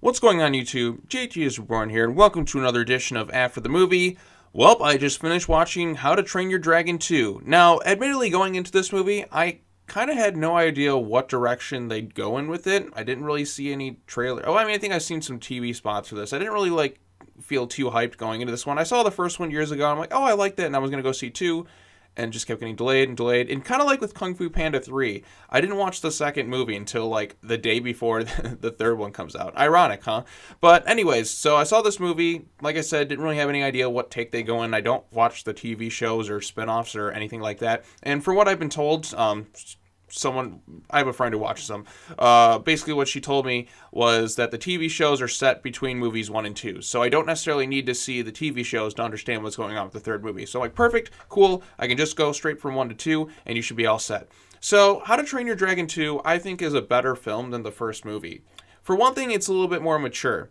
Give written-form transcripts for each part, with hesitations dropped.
What's going on, YouTube? JT is Reborn here, and welcome to another edition of After the Movie. Well, I just finished watching How to Train Your Dragon 2. Now, admittedly, going into this movie, I kind of had no idea what direction they'd go in with it. I didn't really see any trailer. I think I've seen some TV spots for this. I didn't really, feel too hyped going into this one. I saw the first one years ago, and I'm like, oh, I like that, and I was going to go see 2. And just kept getting delayed and delayed. And kind of like with Kung Fu Panda 3, I didn't watch the second movie until the day before the third one comes out. Ironic, huh? But anyways, so I saw this movie. Like I said, didn't really have any idea what take they go in. I don't watch the TV shows or spinoffs or anything like that. And from what I've been told, I have a friend who watches them. Basically what she told me was that the TV shows are set between movies 1 and 2. So I don't necessarily need to see the TV shows to understand what's going on with the third movie. So perfect, cool. I can just go straight from 1 to 2 and you should be all set. So How to Train Your Dragon 2, I think, is a better film than the first movie. For one thing, it's a little bit more mature.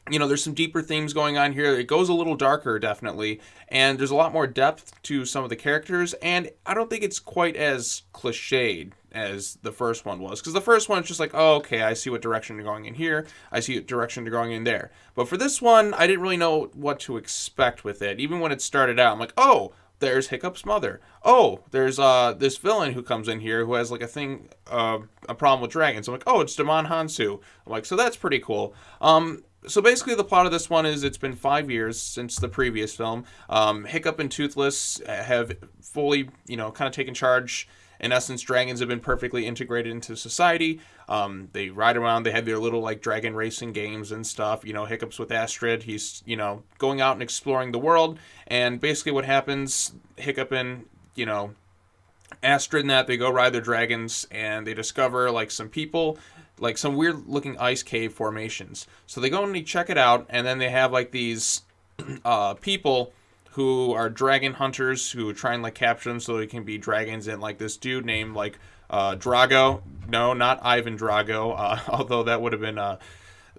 There's some deeper themes going on here. It goes a little darker, definitely, and there's a lot more depth to some of the characters, and I don't think it's quite as cliched as the first one was, because the first one is just like, oh, okay, I see what direction you're going in here, I see what direction you're going in there. But for this one, I didn't really know what to expect with it. Even when it started out, I'm like, oh, there's Hiccup's mother. Oh, there's this villain who comes in here who has a problem with dragons. I'm like, oh, it's Damon Hansu. I'm like, so that's pretty cool. So basically the plot of this one is it's been 5 years since the previous film. Hiccup and Toothless have fully, kind of taken charge. In essence, dragons have been perfectly integrated into society. They ride around. They have their little dragon racing games and stuff. Hiccup's with Astrid. He's, going out and exploring the world. And basically what happens, Hiccup and, Astrid and that, they go ride their dragons and they discover some people, some weird looking ice cave formations. So they go and they check it out, and then they have these people who are dragon hunters who try and capture them so they can be dragons. And this dude named Drago. No, not Ivan Drago. Although that would have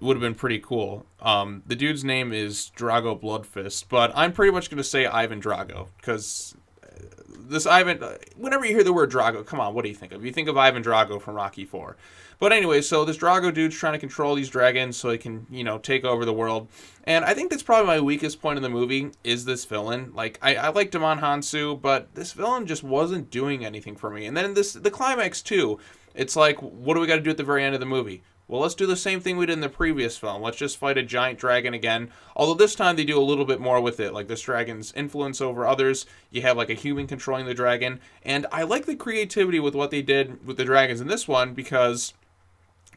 been pretty cool. The dude's name is Drago Bloodfist, but I'm pretty much gonna say Ivan Drago because this Ivan. Whenever you hear the word Drago, come on, what do you think of? You think of Ivan Drago from Rocky IV. But anyway, so this Drago dude's trying to control these dragons so he can, take over the world. And I think that's probably my weakest point in the movie is this villain. I like Damon Hansu, but this villain just wasn't doing anything for me. And then the climax too, it's what do we got to do at the very end of the movie? Well, let's do the same thing we did in the previous film. Let's just fight a giant dragon again. Although this time they do a little bit more with it. This dragon's influence over others. You have a human controlling the dragon. And I like the creativity with what they did with the dragons in this one because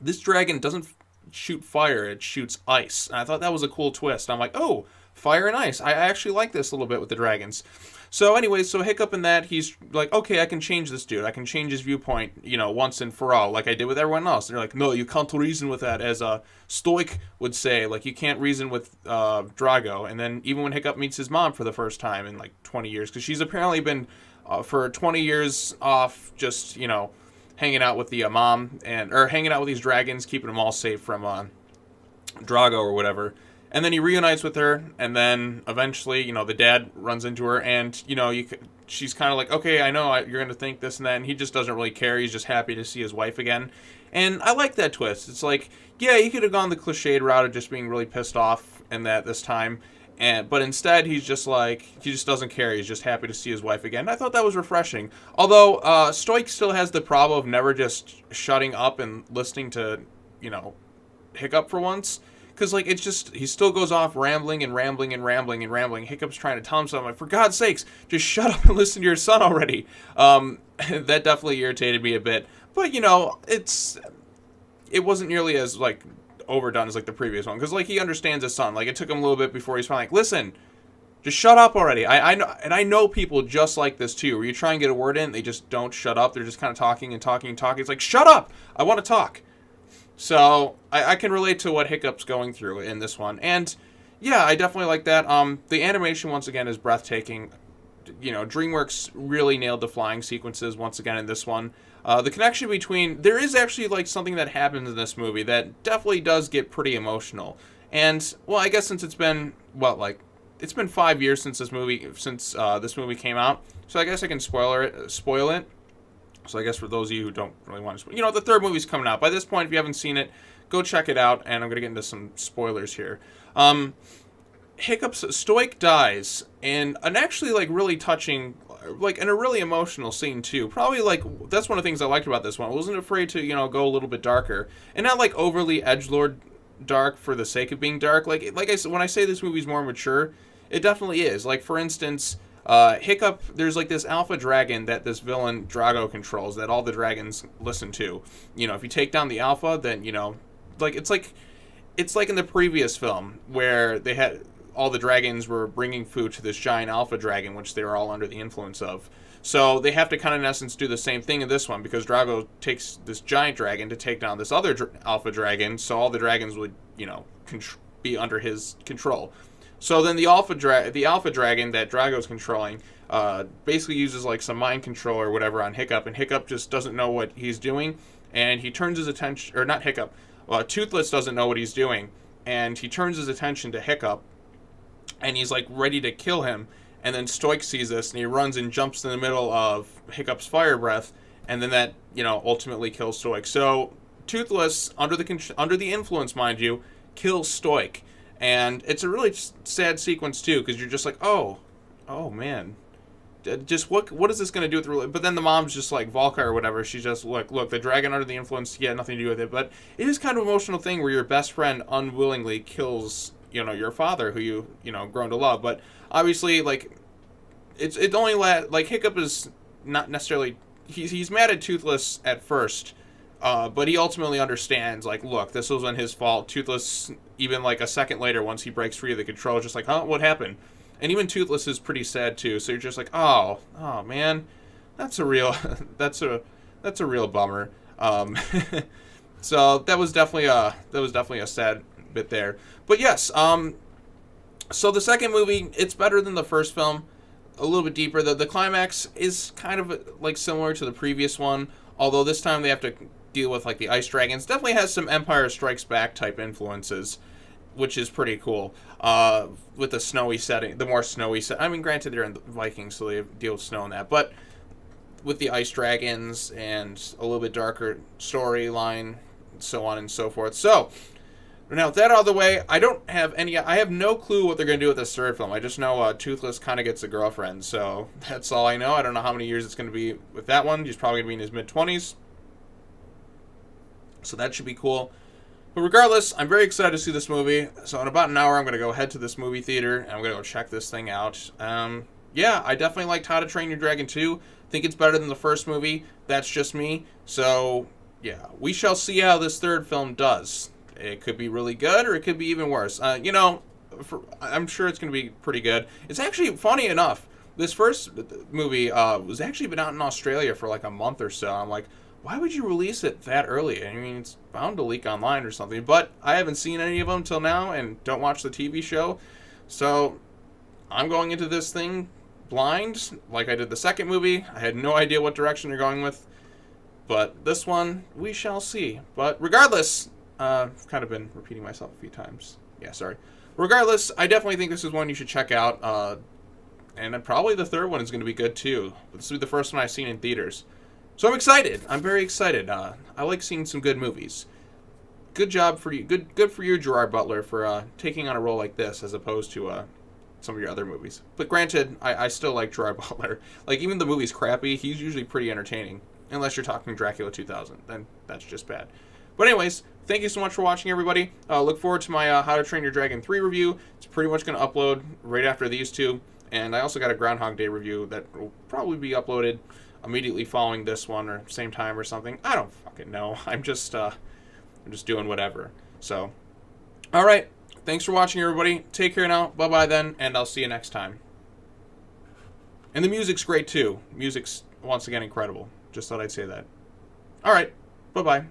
this dragon doesn't shoot fire, it shoots ice. And I thought that was a cool twist. I'm like, oh, fire and ice. I actually like this a little bit with the dragons. So anyway, so Hiccup in that, he's like, okay, I can change this dude. I can change his viewpoint, once and for all, like I did with everyone else. And they're like, no, you can't reason with that, as a Stoic would say. You can't reason with Drago. And then even when Hiccup meets his mom for the first time in 20 years, because she's apparently been for 20 years off just, hanging out with the mom or hanging out with these dragons, keeping them all safe from Drago or whatever. And then he reunites with her, and then eventually, the dad runs into her, and she's kind of like, okay, I know you're going to think this and that, and he just doesn't really care. He's just happy to see his wife again. And I like that twist. It's yeah, he could have gone the cliched route of just being really pissed off and that this time. But instead, he's just he just doesn't care. He's just happy to see his wife again. I thought that was refreshing. Although, Stoic still has the problem of never just shutting up and listening to, Hiccup for once. Because, it's just, he still goes off rambling and rambling and rambling and rambling. Hiccup's trying to tell him something. For God's sakes, just shut up and listen to your son already. That definitely irritated me a bit. But, it wasn't nearly as, overdone as, the previous one. Because, he understands his son. It took him a little bit before he's finally listen, just shut up already. I know, and I know people just like this, too. Where you try and get a word in, they just don't shut up. They're just kind of talking and talking and talking. It's shut up! I want to talk. So, I can relate to what Hiccup's going through in this one. And, yeah, I definitely like that. The animation, once again, is breathtaking. DreamWorks really nailed the flying sequences once again in this one. The connection between... There is actually, something that happens in this movie that definitely does get pretty emotional. And, well, I guess since it's been, it's been 5 years since this movie came out. So I guess I can spoil it. So I guess for those of you who don't really want to... the third movie's coming out. By this point, if you haven't seen it, go check it out, and I'm going to get into some spoilers here. Hiccup's Stoic dies in an actually, like, really touching, like, in a really emotional scene, too. Probably, like, that's one of the things I liked about this one. I wasn't afraid to, go a little bit darker. And not, like, overly edgelord dark for the sake of being dark. Like I said, when I say this movie's more mature, it definitely is. Like, for instance, Hiccup, there's, like, this alpha dragon that this villain Drago controls that all the dragons listen to. If you take down the alpha, then, like, it's like in the previous film where they had all the dragons were bringing food to this giant alpha dragon, which they were all under the influence of. So they have to kind of, in essence, do the same thing in this one, because Drago takes this giant dragon to take down this other alpha dragon, so all the dragons would, be under his control. So then the alpha dragon that Drago's controlling basically uses, like, some mind control or whatever on Hiccup, and Hiccup just doesn't know what he's doing, and he turns his attention, or not Hiccup, Toothless doesn't know what he's doing, and he turns his attention to Hiccup, and he's, like, ready to kill him. And then Stoic sees this, and he runs and jumps in the middle of Hiccup's fire breath, and then that, ultimately kills Stoic. So Toothless, under the influence, mind you, kills Stoic. And it's a really sad sequence, too, because you're just like, oh man. Just what is this going to do with the... But then the mom's just like, Volka or whatever, she's just, look, the dragon under the influence, nothing to do with it. But it is kind of an emotional thing where your best friend unwillingly kills... your father, who you grown to love. But obviously, like, it only like, Hiccup is not necessarily, he's mad at Toothless at first, but he ultimately understands, like, look, this wasn't his fault. Toothless, even, like, a second later, once he breaks free of the control, is just like, what happened? And even Toothless is pretty sad too. So you're just like, oh man, that's a real bummer. So that was definitely a sad bit there. But yes, so the second movie, it's better than the first film, a little bit deeper. The climax is kind of, like, similar to the previous one, although this time they have to deal with, like, the ice dragons. Definitely has some Empire Strikes Back type influences, which is pretty cool. With the snowy setting, the more snowy set. I mean, granted, they're in the Vikings, so they deal with snow and that, but with the ice dragons and a little bit darker storyline, so on and so forth. So now, with that out of the way, I have no clue what they're going to do with this third film. I just know Toothless kind of gets a girlfriend, so that's all I know. I don't know how many years it's going to be with that one. He's probably going to be in his mid-20s, so that should be cool. But regardless, I'm very excited to see this movie. So in about an hour, I'm going to go head to this movie theater, and I'm going to go check this thing out. Yeah, I definitely liked How to Train Your Dragon 2. Think it's better than the first movie. That's just me. So, yeah, we shall see how this third film does. It could be really good, or it could be even worse. I'm sure it's going to be pretty good. It's actually, funny enough, this first movie was actually been out in Australia for like a month or so. I'm like, why would you release it that early? I mean, it's bound to leak online or something. But I haven't seen any of them till now and don't watch the TV show. So I'm going into this thing blind, like I did the second movie. I had no idea what direction they're going with. But this one, we shall see. But regardless, I've kind of been repeating myself a few times. Yeah, sorry. Regardless, I definitely think this is one you should check out. And then probably the third one is going to be good too. This will be the first one I've seen in theaters. So I'm excited. I'm very excited. I like seeing some good movies. Good job for you. Good for you, Gerard Butler, for taking on a role like this as opposed to some of your other movies. But granted, I still like Gerard Butler. Like, even the movie's crappy, he's usually pretty entertaining. Unless you're talking Dracula 2000. Then that's just bad. But anyways, thank you so much for watching, everybody. Look forward to my How to Train Your Dragon 3 review. It's pretty much going to upload right after these two. And I also got a Groundhog Day review that will probably be uploaded immediately following this one or same time or something. I don't fucking know. I'm just doing whatever. So, all right. Thanks for watching, everybody. Take care now. Bye-bye then, and I'll see you next time. And the music's great, too. Music's, once again, incredible. Just thought I'd say that. All right. Bye-bye.